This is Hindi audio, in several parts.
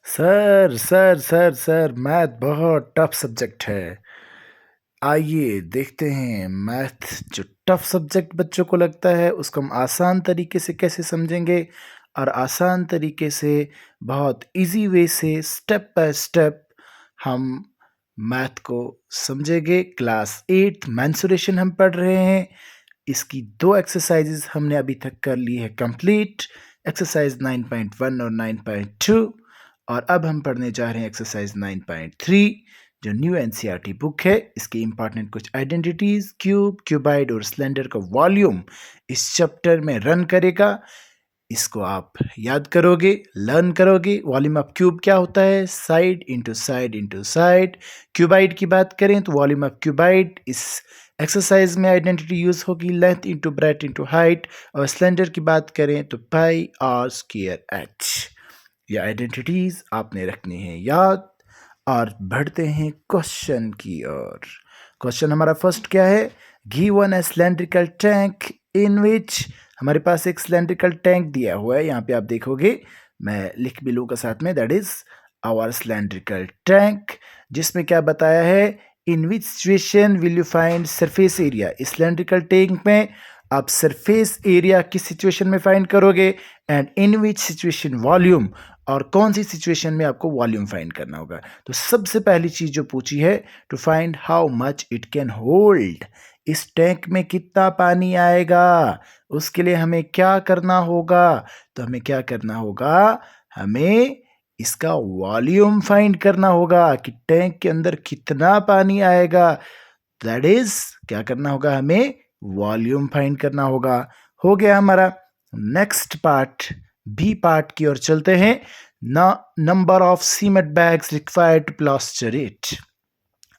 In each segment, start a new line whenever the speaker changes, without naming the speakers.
Sir sir sir sir math बहुत टफ सब्जेक्ट है। आइए देखते हैं मैथ जो टफ सब्जेक्ट बच्चों को लगता है उसको हम आसान तरीके से कैसे समझेंगे और आसान तरीके से बहुत इजी वे से स्टेप बाय स्टेप हम मैथ को समझेंगे। क्लास 8 मेंसुरेशन हम पढ़ रहे हैं। इसकी 2 एक्सरसाइजेज हमने अभी तक कर ली है कंप्लीट, एक्सरसाइज 9.1 और 9.2। और अब हम पढ़ने जा रहे हैं एक्सरसाइज 9.3 जो न्यू एनसीईआरटी बुक है। इसकी इंपॉर्टेंट कुछ आइडेंटिटीज, क्यूब, क्यूबाइड और सिलेंडर का वॉल्यूम इस चैप्टर में रन करेगा। इसको आप याद करोगे, लर्न करोगे। वॉल्यूम ऑफ क्यूब क्या होता है? Side into side into side. Cuboid की बात करें तो वॉल्यूम ऑफ क्यूबाइड इस एक्सरसाइज में आइडेंटिटी यूज होगी length into breadth into height. और सिलेंडर की बात करें तो पाई आर स्क्वायर एच। ये आइडेंटिटीज आपने रखनी है याद। और बढ़ते हैं क्वेश्चन की ओर। क्वेश्चन हमारा फर्स्ट क्या है? Given a cylindrical tank in which, हमारे पास एक सिलेंड्रिकल टैंक दिया हुआ है। यहाँ पे आप देखोगे, मैं लिख भी लूँगा साथ में, that is our cylindrical tank, जिसमें क्या बताया है? In which situation will you find surface area. इस सिलेंड्रिकल टैंक में आप सरफेस एरिया किस सिचुएशन में फाइंड करोगे, and in which situation volume, और कौन सी सिचुएशन में आपको वॉल्यूम फाइंड करना होगा। तो सबसे पहली चीज जो पूछी है, to find how much it can hold, इस टैंक में कितना पानी आएगा, उसके लिए हमें क्या करना होगा? तो हमें क्या करना होगा? हमें इसका वॉल्यूम फाइंड करना होगा कि टैंक के अंदर कितना पानी आएगा। दैट इज क्या करना होगा? हमें वॉल्यूम फाइंड करना होगा। हो गया हमारा। नेक्स्ट पार्ट, बी पार्ट की ओर चलते हैं। Number of cement bags required to plaster it.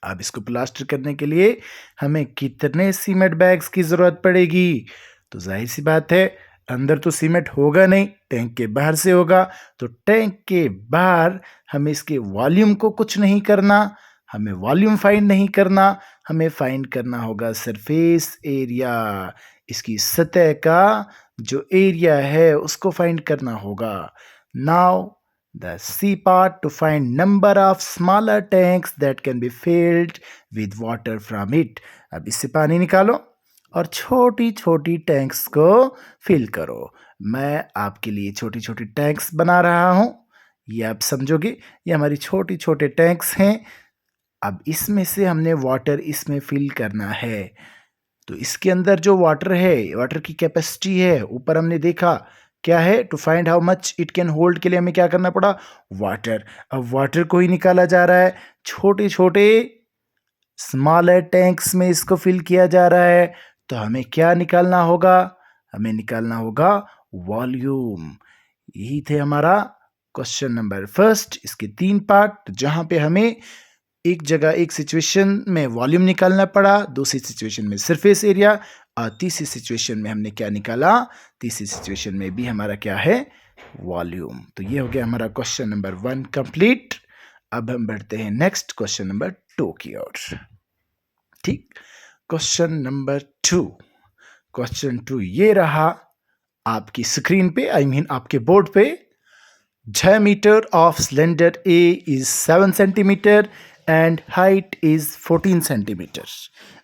अब इसको प्लास्टर करने के लिए हमें कितने सीमेंट बैग्स की जरूरत पड़ेगी? तो जाहिर सी बात है, अंदर तो सीमेंट होगा नहीं, टैंक के बाहर से होगा। तो टैंक के बाहर हमें इसके वॉल्यूम को कुछ नहीं करना, हमें वॉल्यूम फाइंड नहीं करना, हमें फाइंड करना होगा सरफेस एरिया। इसकी सतह का जो एरिया है उसको फाइंड करना होगा। Now the C part, to find number of smaller tanks that can be filled with water from it। अब इससे पानी निकालो और छोटी छोटी टैंक्स को फिल करो। मैं आपके लिए छोटी छोटी टैंक्स बना रहा हूं, ये आप समझोगे। ये हमारी छोटी छोटे टैंक्स हैं। अब इसमें से हमने वाटर इसमें फिल करना है। तो इसके अंदर जो वाटर है, वाटर की कैपेसिटी है, ऊपर हमने देखा क्या है? To find how much it can hold के लिए हमें क्या करना पड़ा? वाटर। अब वाटर को ही निकाला जा रहा है, छोटे छोटे स्मॉलर टैंक्स में इसको फिल किया जा रहा है। तो हमें क्या निकालना होगा? हमें निकालना होगा वॉल्यूम। यही थे हमारा क्वेश्चन नंबर फर्स्ट। इसके 3 पार्ट, जहां पे हमें एक जगह एक सिचुएशन में वॉल्यूम निकालना पड़ा, दूसरी सिचुएशन में सरफेस एरिया, और तीसरी सिचुएशन में हमने क्या निकाला? तीसरी सिचुएशन में भी हमारा क्या है? वॉल्यूम। तो ये हो गया हमारा क्वेश्चन नंबर 1 कंप्लीट। अब हम बढ़ते हैं नेक्स्ट क्वेश्चन नंबर 2 की ओर। ठीक, क्वेश्चन नंबर 2। क्वेश्चन 2 ये रहा आपकी स्क्रीन पे, आई मीन आपके बोर्ड पे। Diameter of cylinder A is 7 centimeter and height is 14 centimeter।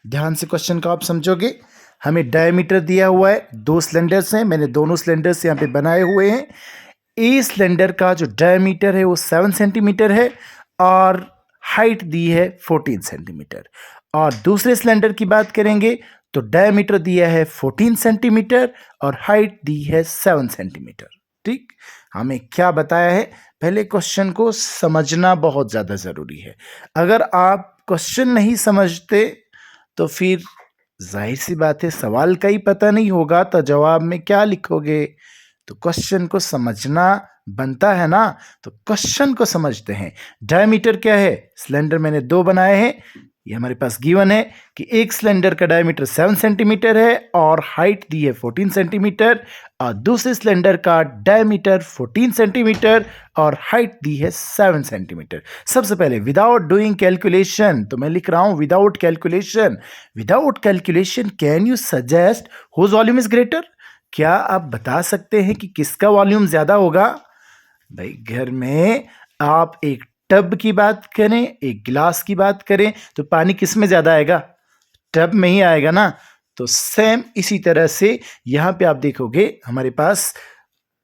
ध्यान से क्वेश्चन को आप समझोगे। हमें डायमीटर दिया हुआ है, 2 सिलेंडर्स हैं, मैंने दोनों सिलेंडर्स यहाँ पे बनाए हुए हैं। ए सिलेंडर का जो डायमीटर है वो 7 सेंटीमीटर है और हाइट दी है 14 सेंटीमीटर। और दूसरे सिलेंडर की बात करेंगे तो डायमीटर दिया है 14 सेंटीमीटर और हाइट दी है 7 सेंटीमीटर। ठीक, हमें क्या बताया है? पहले क्वेश्चन को समझना बहुत ज़्यादा ज़रूरी है। अगर आप क्वेश्चन नहीं समझते तो फिर जाहिर सी बात है, सवाल का ही पता नहीं होगा तो जवाब में क्या लिखोगे? तो क्वेश्चन को समझना बनता है ना। तो क्वेश्चन को समझते हैं। डायमीटर क्या है? सिलेंडर मैंने 2 बनाए हैं, ये हमारे पास गिवन है कि एक सिलेंडर का डायमीटर 7 सेंटीमीटर है और हाइट दी है 14 सेंटीमीटर, और दूसरे सिलेंडर का डायमीटर 14 सेंटीमीटर और हाइट दी है 7 सेंटीमीटर। सबसे पहले विदाउट डूइंग कैलकुलेशन, तो मैं लिख रहा हूं without calculation. Without calculation can you suggest whose volume is greater? क्या आप बता सकते हैं कि किसका वॉल्यूम ज्यादा होगा? भाई घर में आप एक टब की बात करें, एक गिलास की बात करें, तो पानी किस में ज़्यादा आएगा? टब में ही आएगा ना। तो सेम इसी तरह से यहाँ पे आप देखोगे हमारे पास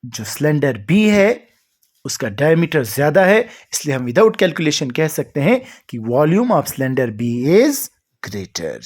जो सिलेंडर बी है उसका डायमीटर ज़्यादा है, इसलिए हम विदाउट कैलकुलेशन कह सकते हैं कि volume of cylinder B is greater.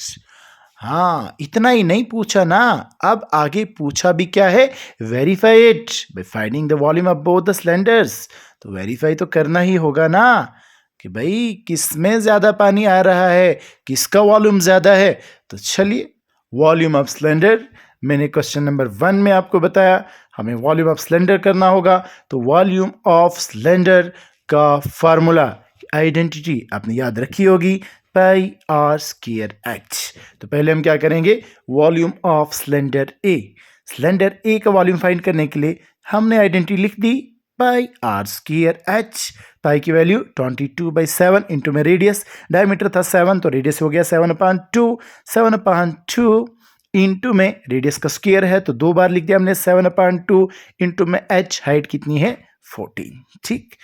हाँ, इतना ही नहीं पूछा ना, अब आगे पूछा भी क्या है? Verify it by finding the volume of both the cylinders. तो वेरीफाई तो करना ही होगा ना कि भाई किस में ज़्यादा पानी आ रहा है, किसका वॉल्यूम ज़्यादा है। तो चलिए, वॉल्यूम ऑफ सिलेंडर मैंने क्वेश्चन नंबर 1 में आपको बताया, हमें वॉल्यूम ऑफ सिलेंडर करना होगा। तो वॉल्यूम ऑफ सिलेंडर का फार्मूला, आइडेंटिटी आपने याद रखी होगी, पाई आर स्क्वायर एच। तो पहले हम क्या करेंगे? Volume of cylinder A, cylinder A का वॉल्यूम फाइंड करने के लिए हमने आइडेंटिटी लिख दी, pi r square h. Pi की वैल्यू 22/7 इंटू में रेडियस, डायमीटर था 7 तो रेडियस हो गया 7/2, 7/2 इंटू में रेडियस का स्क्वायर है तो 2 बार लिख दिया हमने 7/2 इंटू में एच, हाइट कितनी है? 14। ठीक,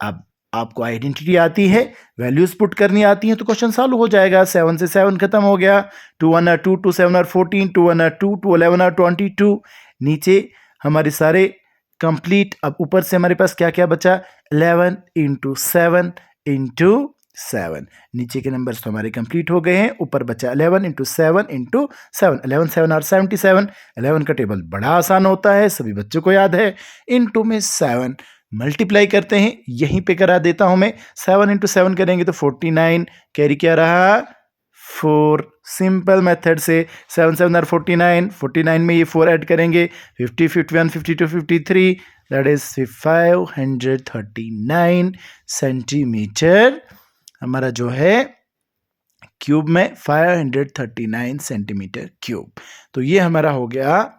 अब आपको आइडेंटिटी आती है, वैल्यूज पुट करनी आती है तो क्वेश्चन सॉल्व हो जाएगा। 7 से 7 खत्म हो गया, 2 1 2, 2 7 14, 2 1 2, 2 11 22। नीचे हमारे सारे कंप्लीट। अब ऊपर से हमारे पास क्या क्या बचा? 11 इंटू 7 इंटू 7। नीचे के नंबर्स तो हमारे कंप्लीट हो गए हैं, ऊपर बचा 11 इंटू 7 इंटू 7। 11 7 आर 77। 11 का टेबल बड़ा आसान होता है, सभी बच्चों को याद है। इंटू में 7 मल्टीप्लाई करते हैं, यहीं पे करा देता हूं मैं। 7 इंटू 7 करेंगे तो 49, कैरी क्या रहा? 4। सिंपल मेथड से 7 7 आर 49, 49 में ये 4 ऐड करेंगे, 50 51 52 53, दैट इज 539 सेंटीमीटर हमारा जो है क्यूब में, 539 सेंटीमीटर क्यूब। तो ये हमारा हो गया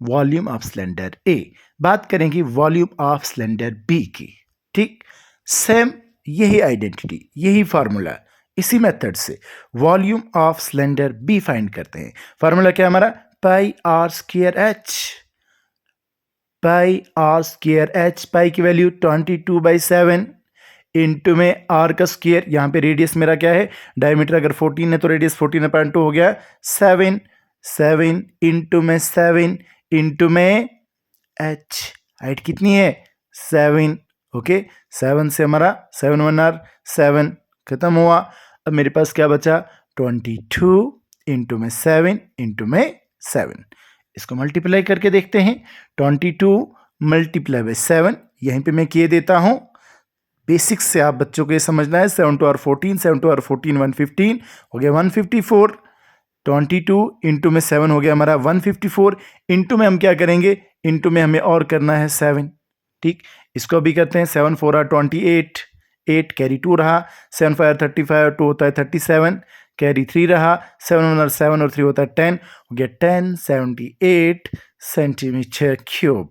वॉल्यूम ऑफ सिलेंडर ए। बात करेंगे वॉल्यूम ऑफ सिलेंडर बी की। ठीक, सेम यही आइडेंटिटी, यही फार्मूला, इसी मेथड से volume of cylinder B find करते हैं। फार्मूला क्या हमारा? Pi r square h. Pi r square h, pi की वैल्यू 22/7 इंटू में आर का स्क्वायर, यहाँ पे रेडियस मेरा क्या है? डायमीटर अगर 14 है तो रेडियस 14/2 हो गया 7। 7 इंटू में 7 इंटू में एच, हाइट कितनी है? 7। ओके, 7 से हमारा 7 1 आर 7 खत्म हुआ। अब मेरे पास क्या बचा? 22 इंटू में 7 इंटू में 7। इसको मल्टीप्लाई करके देखते हैं। 22 मल्टीप्लाई बाय 7 यहीं पे मैं किए देता हूं। बेसिक्स से आप बच्चों को ये समझना है। 7 2 आर 14, 7 2 आर 14, 115 हो गया 154। 22 इंटू में 7 हो गया हमारा 154। इंटू में हम क्या करेंगे? इंटू में हमें और करना है 7। ठीक, इसको भी करते हैं। 7 4 आर 28, 8 कैरी 2 रहा, 7 5 आर 35, 2 होता है 37, कैरी 3 रहा, 7 1 आर 7 और 3 होता है 10, हो गया 1078 सेंटीमीटर क्यूब।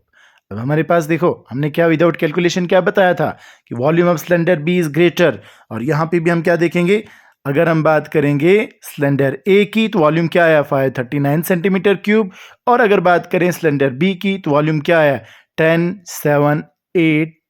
अब हमारे पास देखो, हमने क्या विदाउट कैलकुलेशन क्या बताया था कि volume of cylinder B is greater. और यहां पे भी हम क्या देखेंगे? अगर हम बात करेंगे सिलेंडर ए की तो वॉल्यूम क्या आया? 539 सेंटीमीटर क्यूब। और अगर बात करें सिलेंडर बी की तो वॉल्यूम क्या आया? 1078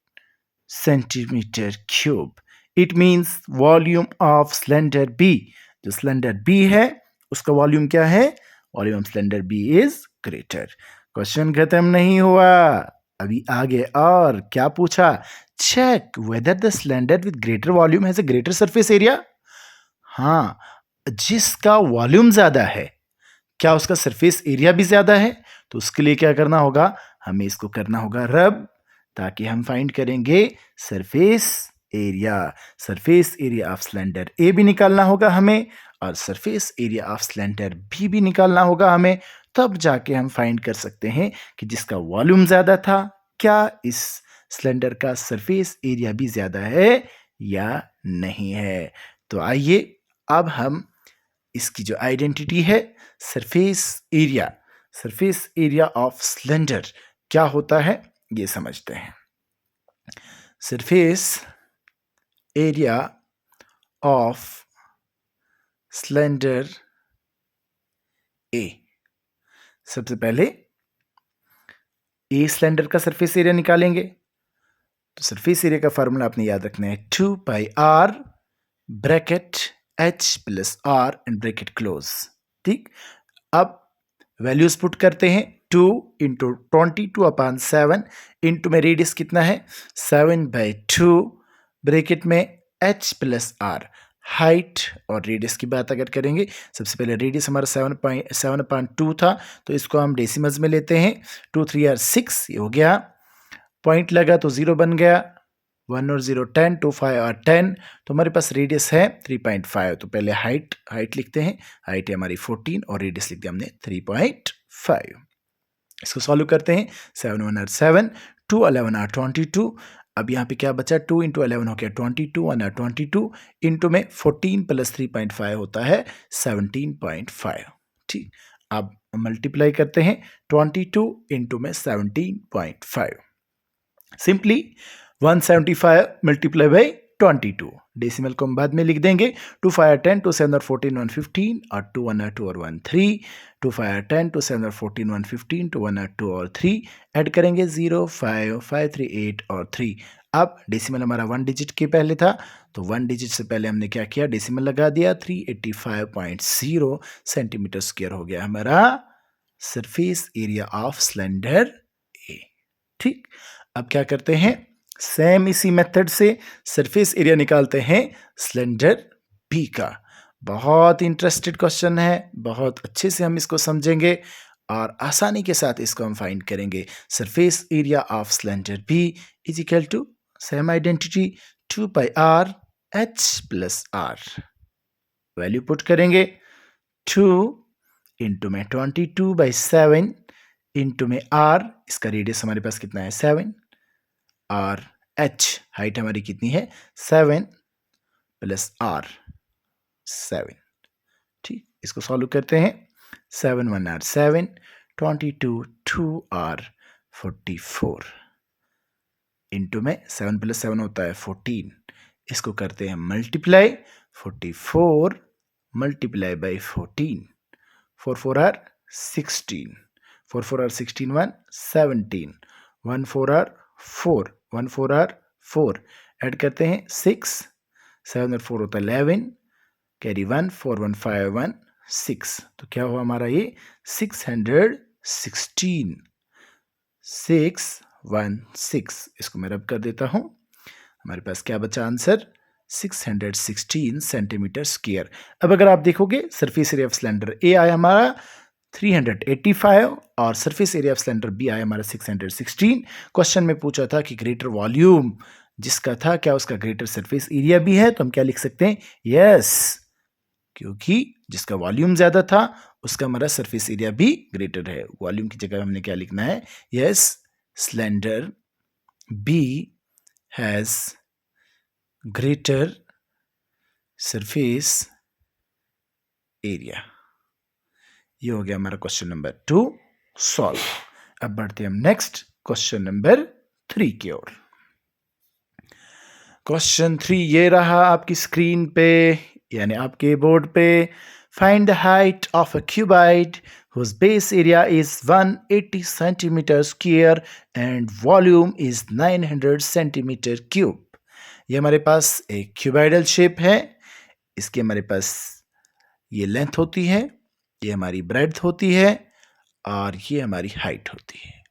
centimetre cube. It means volume of cylinder B, जो सिलेंडर बी है उसका वॉल्यूम क्या है? Volume of cylinder B is greater. Question खत्म नहीं हुआ, अभी आगे और क्या पूछा? Check whether the cylinder with greater volume has a greater surface area. हाँ, जिसका वॉल्यूम ज्यादा है क्या उसका सरफेस एरिया भी ज्यादा है? तो उसके लिए क्या करना होगा? हमें इसको करना होगा रब, ताकि हम फाइंड करेंगे surface area. Surface area of cylinder A भी निकालना होगा हमें, और surface area of cylinder B भी निकालना होगा हमें। तब जाके हम फाइंड कर सकते हैं कि जिसका वॉल्यूम ज्यादा था, क्या इस सिलेंडर का सरफेस एरिया भी ज्यादा है या नहीं है। तो आइए अब हम इसकी जो आइडेंटिटी है, surface area, surface area of cylinder क्या होता है ये समझते हैं। सरफेस एरिया ऑफ सिलेंडर ए, सबसे पहले ए सिलेंडर का सरफेस एरिया निकालेंगे। तो सरफेस एरिया का फार्मूला आपने याद रखना है 2 pi r bracket h plus r and bracket close. ठीक, अब वैल्यूज पुट करते हैं। 2 इंटू 22/7 इंटू में रेडियस कितना है 7/2 ब्रैकेट में h प्लस आर। हाइट और रेडियस की बात अगर करेंगे, सबसे पहले रेडियस हमारा 7.2 था, तो इसको हम डेसिमल्स में लेते हैं। 2 3 आर 6, ये हो गया। पॉइंट लगा तो 0 बन गया। 1 और 0 10, 2 5 और 10, तो हमारे पास रेडियस है 3.5। तो पहले हाइट लिखते हैं। हाइट है हमारी 14 और रेडियस लिख दिया हमने 3.5। इसको सॉल्व करते हैं। 7 1 आर 7, 2 11 आर 22। अब यहाँ पे क्या बचा, 2 इंटू 11 हो गया 22, 1 आर 22 इंटू में 14 प्लस 3.5 होता है 17.5। ठीक, अब मल्टीप्लाई करते हैं 22 इंटू में 17.5। Simply 175 multiply by 22। डेसिमल को हम बाद में लिख देंगे। 2 5 are 10, 2 7 are 14, 115 और 2 1 are 2 और 1 3। 2 5 are 10, 2 7 are 14, 115, 2 1 are 2 और 3। ऐड करेंगे 0 5 5 3 8 और 3। अब डेसिमल हमारा 1 डिजिट के पहले था, तो 1 डिजिट से पहले हमने क्या किया, डेसिमल लगा दिया। 385.0 सेंटीमीटर स्क्वायर हो गया हमारा सरफेस एरिया ऑफ सिलेंडर ए। ठीक, अब क्या करते हैं, सेम इसी मेथड से सरफेस एरिया निकालते हैं सिलेंडर बी का। बहुत इंटरेस्टेड क्वेश्चन है, बहुत अच्छे से हम इसको समझेंगे और आसानी के साथ इसको हम फाइंड करेंगे। Surface area of cylinder B is equal to same identity 2 pi r h plus r. Value put करेंगे। 2 इंटू में 22/7 इंटू में आर, इसका रेडियस हमारे पास कितना है 7, और h हाइट हमारी कितनी है 7 प्लस आर 7। ठीक, इसको सॉल्व करते हैं। 7 1 आर 7, 22 2 आर 44 इंटू में 7 प्लस 7 होता है 14। इसको करते हैं multiply. 44 multiply by 14, 4 4 are 16, 4 4 are 16 1 17, 1 4 are 4, 1 4 are 4। Add करते हैं 6, 7 और 4 होता है 11, कैरी 1 4 1 5 1 6। तो क्या हुआ हमारा ये 616 616। इसको मैं रब कर देता हूं। हमारे पास क्या बचा आंसर 616 सेंटीमीटर स्क्वायर। अब अगर आप देखोगे surface area of cylinder A आया हमारा 385 और surface area of cylinder B आया हमारा 616। क्वेश्चन में पूछा था कि ग्रेटर वॉल्यूम जिसका था, क्या उसका ग्रेटर सरफेस एरिया भी है? तो हम क्या लिख सकते हैं, यस, क्योंकि जिसका वॉल्यूम ज्यादा था उसका हमारा सरफेस एरिया भी ग्रेटर है। वॉल्यूम की जगह हमने क्या लिखना है, yes, cylinder B has greater surface area. ये हो गया हमारा क्वेश्चन नंबर 2 सॉल्व। अब बढ़ते हैं हम नेक्स्ट क्वेश्चन नंबर 3 की ओर। क्वेश्चन 3 ये रहा आपकी स्क्रीन पे, यानी आपके बोर्ड पे। Find the height of a cuboid whose base area is 180 centimeter square and volume is 900 centimeter cube। ये हमारे पास एक क्यूबाइडल शेप है। इसके हमारे पास ये लेंथ होती है, ये हमारी ब्रेड्थ होती है और ये हमारी हाइट होती है।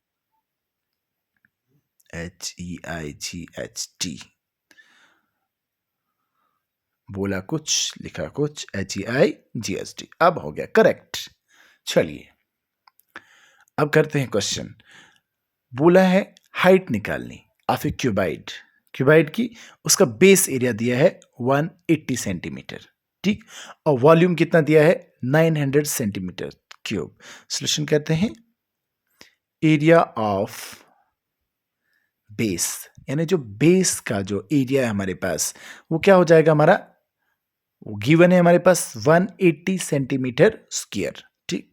HEIGHT, बोला कुछ लिखा कुछ, HEIGHT। अब हो गया करेक्ट। चलिए अब करते हैं क्वेश्चन। बोला है हाइट निकालनी ऑफ ए क्यूबाइड। क्यूबाइड की उसका बेस एरिया दिया है 180 सेंटीमीटर, ठीक, और वॉल्यूम कितना दिया है 900 सेंटीमीटर क्यूब। सॉल्यूशन कहते हैं एरिया ऑफ बेस, यानी जो बेस का जो एरिया है हमारे पास वो क्या हो जाएगा हमारा, वो गिवन है हमारे पास 180 सेंटीमीटर स्क्वायर। ठीक,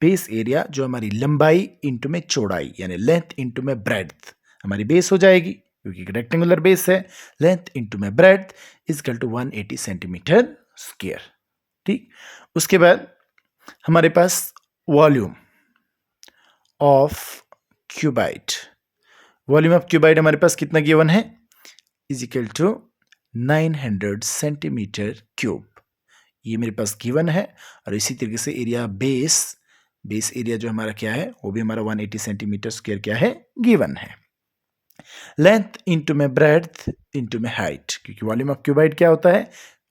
बेस एरिया जो हमारी लंबाई इंटू में चौड़ाई, यानी लेंथ इंटू में ब्रेड्थ हमारी बेस हो जाएगी, क्योंकि रेक्टेंगुलर बेस है। लेंथ इंटू में breadth is equal to 180 centimetre square. ठीक, उसके बाद हमारे पास volume of cuboid, volume of cuboid हमारे पास कितना गिवन है, is equal to 900 centimetre cube, ये मेरे पास गिवन है। और इसी तरीके से एरिया बेस एरिया जो हमारा क्या है, वो भी हमारा 180 सेंटीमीटर स्क्वायर क्या है, गिवन है। लेंथ इंटू में ब्रेड्थ इंटू में हाइट, क्योंकि वॉल्यूम ऑफ क्यूबाइड क्या होता है,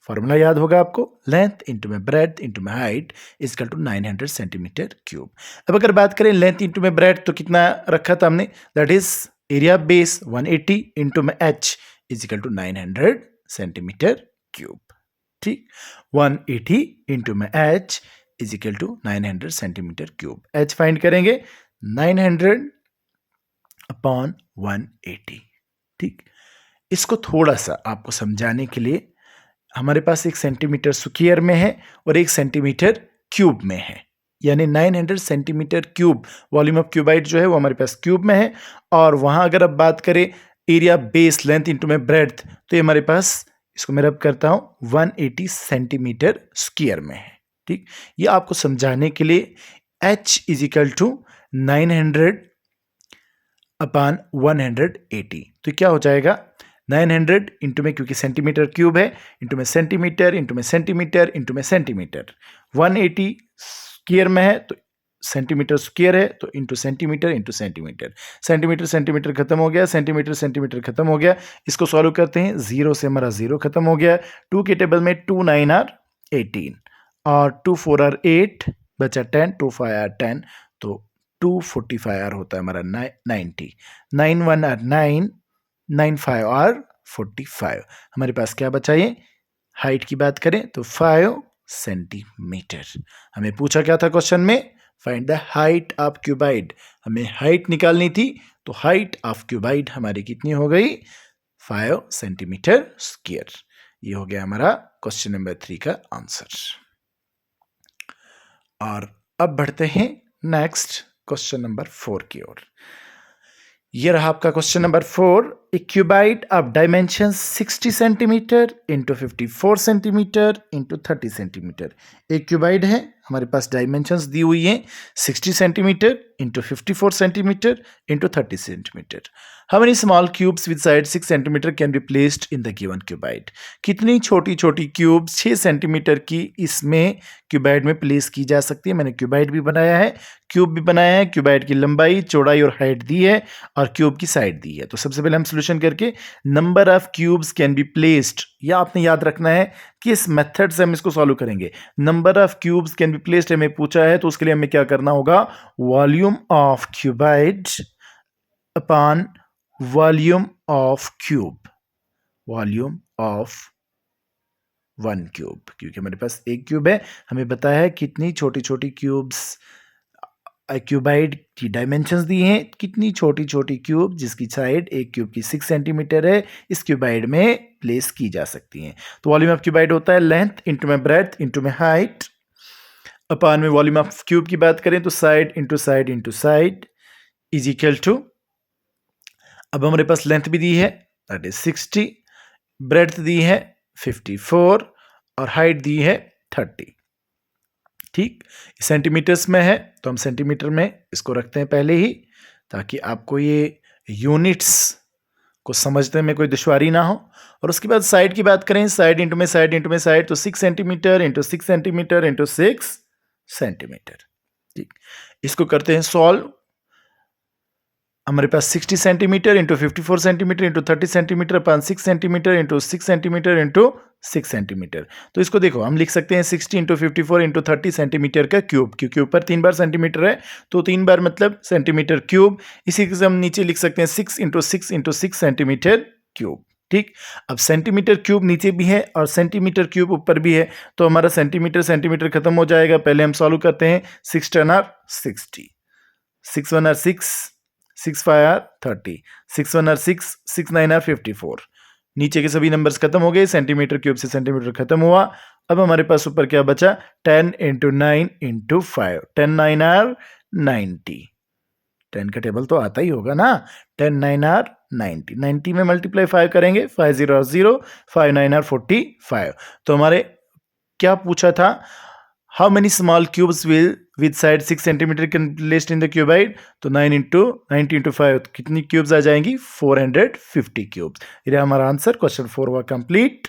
फॉर्मूला याद होगा आपको, लेंथ इंटू में ब्रेड्थ इंटू में height is equal to 900 centimetre cube. अब अगर बात करें लेंथ इंटू में ब्रेड्थ तो कितना रखा था हमने, that is area base 180 into में h is equal to 900 centimetre cube. ठीक, 180 इंटू में h is equal to 900 centimetre cube. H find करेंगे 900 अपॉन 180। ठीक, इसको थोड़ा सा आपको समझाने के लिए, हमारे पास एक सेंटीमीटर स्क्वायर में है और एक सेंटीमीटर क्यूब में है, यानी 900 centimetre cube volume of cuboid जो है वो हमारे पास क्यूब में है। और वहां अगर आप बात करें एरिया बेस लेंथ इंटू में ब्रेड्थ, तो ये हमारे पास, इसको मैं रब करता हूं, 180 सेंटीमीटर स्क्वायर में है। ठीक, ये आपको समझाने के लिए h is equal to 900 upon 180, तो क्या हो जाएगा 900 इंटू में, क्योंकि सेंटीमीटर क्यूब है, इंटू में सेंटीमीटर इंटू में सेंटीमीटर इंटू में सेंटीमीटर, 180 स्क्वायर में है तो सेंटीमीटर स्क्वायर है तो into centimetre into centimetre, centimetre centimetre खत्म हो गया, सेंटीमीटर सेंटीमीटर खत्म हो गया। इसको सॉल्व करते हैं, 0 से हमारा 0 खत्म हो गया, 2 के टेबल में 2 9 आर 18 और 2 4 आर 8 बचा 10, 2 5 आर 10, तो 245 आर होता है हमारा 90, 9 1 आर 9, 9 5 आर 45। हमारे पास क्या बचा, ये हाइट की बात करें तो 5 सेंटीमीटर। हमें पूछा क्या था क्वेश्चन में, find the height of cuboid, हमें हाइट निकालनी थी, तो हाइट ऑफ क्यूबाइड हमारी कितनी हो गई, 5 सेंटीमीटर स्क्वायर। ये हो गया हमारा क्वेश्चन नंबर 3 का आंसर। और अब बढ़ते हैं नेक्स्ट क्वेश्चन नंबर 4 की ओर। ये रहा आपका question number 4। A cuboid of dimension 60 centimetre into 54 centimetre into 30 centimetre. एक क्यूबाइड है, हमारे पास डायमेंशंस दी हुई हैं 60 centimetre into 54 centimetre into 30 centimetre. How many small cubes with side 6 centimetre can be placed in the given cuboid. कितनी छोटी छोटी क्यूब्स 6 सेंटीमीटर की इसमें क्यूबाइड में प्लेस की जा सकती है। मैंने क्यूबाइड भी बनाया है, क्यूब भी बनाया है, क्यूबाइड की लंबाई, चौड़ाई और हाइट दी है और क्यूब की साइड दी है। तो सबसे पहले हम सोल्यूशन करके number of cubes can be placed, या आपने याद रखना है कि इस मेथड से हम इसको सॉल्व करेंगे। Number of cubes can be placed हमें पूछा है, तो उसके लिए हमें क्या करना होगा, volume of cuboid upon volume of cube, volume of one cube, क्योंकि हमारे पास एक क्यूब है, हमें बताया है कितनी छोटी छोटी क्यूब्स, क्यूबाइड की डायमेंशंस दी हैं, कितनी छोटी छोटी क्यूब जिसकी साइड एक क्यूब की 6 सेंटीमीटर है इस क्यूबाइड में प्लेस की जा सकती हैं। तो वॉल्यूम ऑफ क्यूबाइड होता है लेंथ इंटू में ब्रेड्थ इंटू में हाइट अपॉन में वॉल्यूम ऑफ क्यूब की बात करें तो side into side is equal to, अब हमारे पास लेंथ भी दी है दैट इज 60, ब्रेड्थ दी है 54 और हाइट दी है 30। ठीक, सेंटीमीटर्स में है तो हम सेंटीमीटर में इसको रखते हैं पहले ही, ताकि आपको ये यूनिट्स को समझने में कोई दुश्वारी ना हो। और उसके बाद साइड की बात करें, साइड इंटू में साइड तो 6 centimetre into 6 centimetre into 6 centimetre. ठीक, इसको करते हैं सॉल्व। हमारे पास 60 centimetre into 54 centimetre into 30 centimetre upon 6 centimetre into 6 centimetre into 6 centimetre. तो इसको देखो हम लिख सकते हैं 60 इंटू 54 इंटू 30 सेंटीमीटर का क्यूब, क्योंकि ऊपर 3 बार सेंटीमीटर है तो 3 बार मतलब सेंटीमीटर क्यूब। इसी से हम नीचे लिख सकते हैं 6 इंटू 6 इंटू 6 सेंटीमीटर क्यूब। ठीक, अब सेंटीमीटर क्यूब नीचे भी है और सेंटीमीटर क्यूब ऊपर भी है, तो हमारा सेंटीमीटर खत्म हो जाएगा। पहले हम सॉल्व करते हैं, 6 10 are 60, 6 1 are 6, 6 5 are 30, 6 1 are 6, 6 9 are 54। नीचे के सभी नंबर्स खत्म हो गए, सेंटीमीटर क्यूब से सेंटीमीटर खत्म हुआ। अब हमारे पास ऊपर क्या बचा, 10 इंटू 9 इंटू 5, 10 9 आर 90। 10 का टेबल तो आता ही होगा ना, 10 9 आर 90, 90 में मल्टीप्लाई 5 करेंगे, 5 0 0, 5 9 आर 45। तो हमारे क्या पूछा था, how many small cubes will with side 6 centimetre can placed in the cuboid? तो 9 इंटू 90 इंटू 5 कितनी क्यूब्स आ जाएंगी? 450 क्यूब्स। ये हमारा आंसर, क्वेश्चन 4 हुआ कंप्लीट।